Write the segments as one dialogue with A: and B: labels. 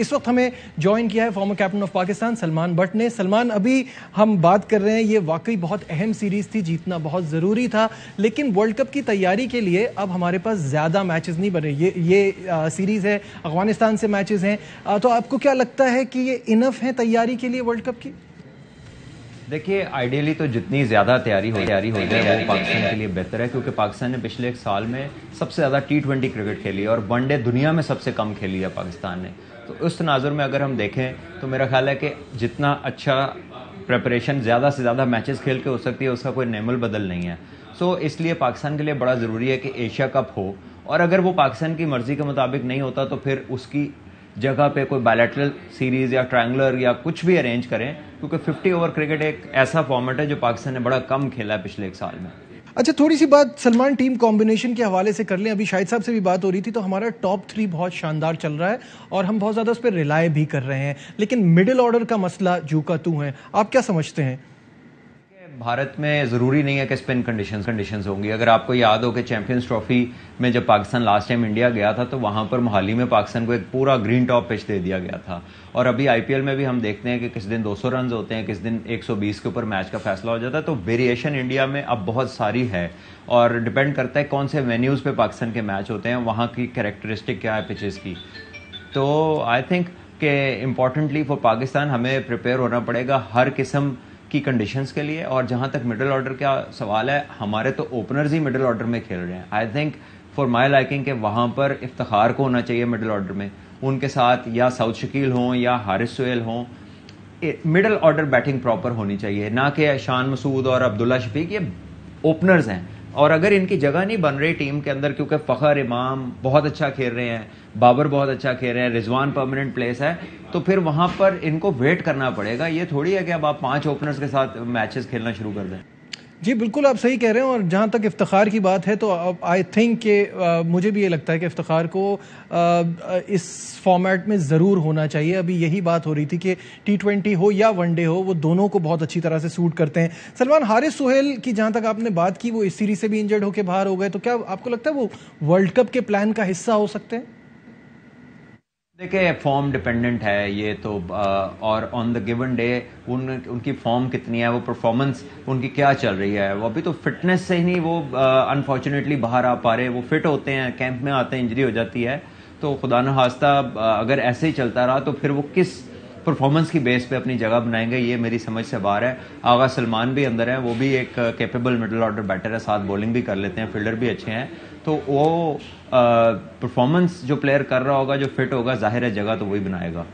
A: इस वक्त हमें ज्वाइन किया है former captain of Pakistan Salman but ने। सलमान, अभी हम बात कर रहे हैं, ये वाकई बहुत अहम सीरीज थी, जीतना बहुत ज़रूरी था, लेकिन वर्ल्ड कप की तैयारी के लिए अब हमारे पास ज़्यादा मैचेस नहीं बने। ये सीरीज़ है, अफगानिस्तान से मैचेस हैं, तो आपको क्या लगता है कि ये इनफ है तैयारी के लिए वर्ल्ड कप की?
B: देखिए, आइडियली तो जितनी ज़्यादा तैयारी हो जाए वो पाकिस्तान के लिए बेहतर है, क्योंकि पाकिस्तान ने पिछले एक साल में सबसे ज़्यादा T20 क्रिकेट खेली है और वनडे दुनिया में सबसे कम खेली है पाकिस्तान ने। तो उस तनाजुर में अगर हम देखें तो मेरा ख्याल है कि जितना अच्छा प्रेपरेशन ज़्यादा से ज़्यादा मैचेस खेल के हो सकती है, उसका कोई नेमल बदल नहीं है। सो इसलिए पाकिस्तान के लिए बड़ा ज़रूरी है कि एशिया कप हो, और अगर वो पाकिस्तान की मर्ज़ी के मुताबिक नहीं होता तो फिर उसकी जगह पे कोई बायलैटरल सीरीज़ या ट्रायंगुलर या कुछ भी अरेंज करें, क्योंकि 50 ओवर क्रिकेट एक ऐसा फॉर्मेट है जो पाकिस्तान ने बड़ा कम खेला है पिछले एक साल में।
A: अच्छा, थोड़ी सी बात सलमान टीम कॉम्बिनेशन के हवाले से कर लें। अभी शाहिद साहब से भी बात हो रही थी, तो हमारा टॉप 3 बहुत शानदार चल रहा है और हम बहुत ज़्यादा उस पर रिलाय भी कर रहे हैं, लेकिन मिडिल ऑर्डर का मसला जू का तू है। आप क्या समझते हैं?
B: भारत में ज़रूरी नहीं है कि स्पिन कंडीशंस होंगी। अगर आपको याद हो कि चैंपियंस ट्रॉफी में जब पाकिस्तान लास्ट टाइम इंडिया गया था, तो वहाँ पर मोहाली में पाकिस्तान को एक पूरा ग्रीन टॉप पिच दे दिया गया था। और अभी IPL में भी हम देखते हैं कि किस दिन 200 रन होते हैं, किस दिन 120 के ऊपर मैच का फैसला हो जाता है। तो वेरिएशन इंडिया में अब बहुत सारी है और डिपेंड करता है कौन से वेन्यूज़ पे पाकिस्तान के मैच होते हैं, वहाँ की कैरेक्टरिस्टिक क्या है पिचेस की। तो आई थिंक कि इम्पॉर्टेंटली फॉर पाकिस्तान हमें प्रिपेयर होना पड़ेगा हर किस्म की कंडीशंस के लिए। और जहां तक मिडिल ऑर्डर का सवाल है, हमारे तो ओपनर्स ही मिडिल ऑर्डर में खेल रहे हैं। I think for my liking के वहां पर इफ्तिखार को होना चाहिए मिडिल ऑर्डर में, उनके साथ या साउथ शकील हों या हारिस सोहेल हों। मिडिल ऑर्डर बैटिंग प्रॉपर होनी चाहिए, ना कि शान मसूद और अब्दुल्ला शफीक ये ओपनर्स हैं। और अगर इनकी जगह नहीं बन रही टीम के अंदर, क्योंकि फ़खर इमाम बहुत अच्छा खेल रहे हैं, बाबर बहुत अच्छा खेल रहे हैं, रिजवान परमानेंट प्लेस है, तो फिर वहां पर इनको वेट करना पड़ेगा। ये थोड़ी है कि अब आप 5 ओपनर्स के साथ मैचेस खेलना शुरू कर दें।
A: जी बिल्कुल, आप सही कह रहे हैं। और जहाँ तक इफ्तिखार की बात है, तो आई थिंक कि मुझे भी ये लगता है कि इफ्तिखार को इस फॉर्मेट में ज़रूर होना चाहिए। अभी यही बात हो रही थी कि T20 हो या वनडे हो, वो दोनों को बहुत अच्छी तरह से सूट करते हैं। सलमान, हारिस सोहेल की जहाँ तक आपने बात की, वो इस सीरीज से भी इंजर्ड होकर बाहर हो गए, तो क्या आपको लगता है वो वर्ल्ड कप के प्लान का हिस्सा हो सकते हैं?
B: देखिए, फॉर्म डिपेंडेंट है ये तो, और ऑन द गिवन डे उनकी फॉर्म कितनी है, वो परफॉर्मेंस उनकी क्या चल रही है। वो अभी तो फिटनेस से ही नहीं वो अनफॉर्चुनेटली बाहर आ पा रहे। वो फिट होते हैं, कैंप में आते हैं, इंजरी हो जाती है। तो खुदा न खास्ता अगर ऐसे ही चलता रहा तो फिर वो किस परफॉर्मेंस की बेस पे अपनी जगह बनाएंगे, ये मेरी समझ से बाहर है। आगा सलमान भी अंदर है, वो भी एक कैपेबल मिडिल ऑर्डर बैटर है, साथ बॉलिंग भी कर लेते हैं, फील्डर भी अच्छे हैं। तो वो परफॉर्मेंस जो प्लेयर कर रहा होगा, जो फिट होगा, जाहिर है जगह तो वही बनाएगा।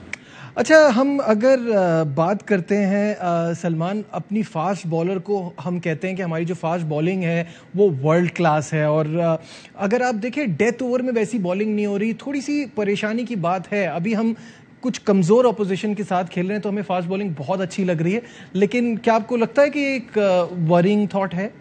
A: अच्छा, हम अगर बात करते हैं सलमान, अपनी फास्ट बॉलर को हम कहते हैं कि हमारी जो फास्ट बॉलिंग है वो वर्ल्ड क्लास है, और अगर आप देखें डेथ ओवर में वैसी बॉलिंग नहीं हो रही, थोड़ी सी परेशानी की बात है। अभी हम कुछ कमज़ोर ऑपोजिशन के साथ खेल रहे हैं, तो हमें फास्ट बॉलिंग बहुत अच्छी लग रही है, लेकिन क्या आपको लगता है कि एक वरिंग थॉट है?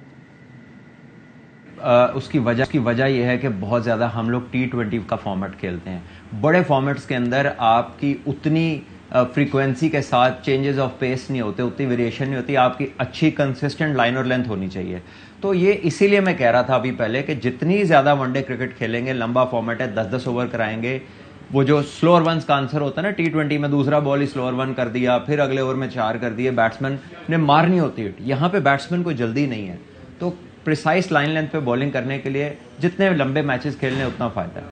B: उसकी वजह यह है कि बहुत ज़्यादा हम लोग T20 का फॉर्मेट खेलते हैं। बड़े फॉर्मेट्स के अंदर आपकी उतनी फ्रीक्वेंसी के साथ चेंजेस ऑफ पेस नहीं होते, उतनी वेरिएशन नहीं होती। आपकी अच्छी कंसिस्टेंट लाइन और लेंथ होनी चाहिए। तो ये इसीलिए मैं कह रहा था अभी पहले कि जितनी ज़्यादा वनडे क्रिकेट खेलेंगे, लंबा फॉर्मेट है, 10-10 ओवर कराएंगे, वो जो स्लोअर वंस का आंसर होता है ना, T20 में दूसरा बॉल ही स्लोअर वन कर दिया, फिर अगले ओवर में 4 कर दिए, बैट्समैन ने मारनी होती है। यहाँ पे बैट्समैन को जल्दी नहीं है, तो प्रिसाइज लाइन लेंथ पे बॉलिंग करने के लिए जितने लंबे मैचेस खेलने उतना फायदा है।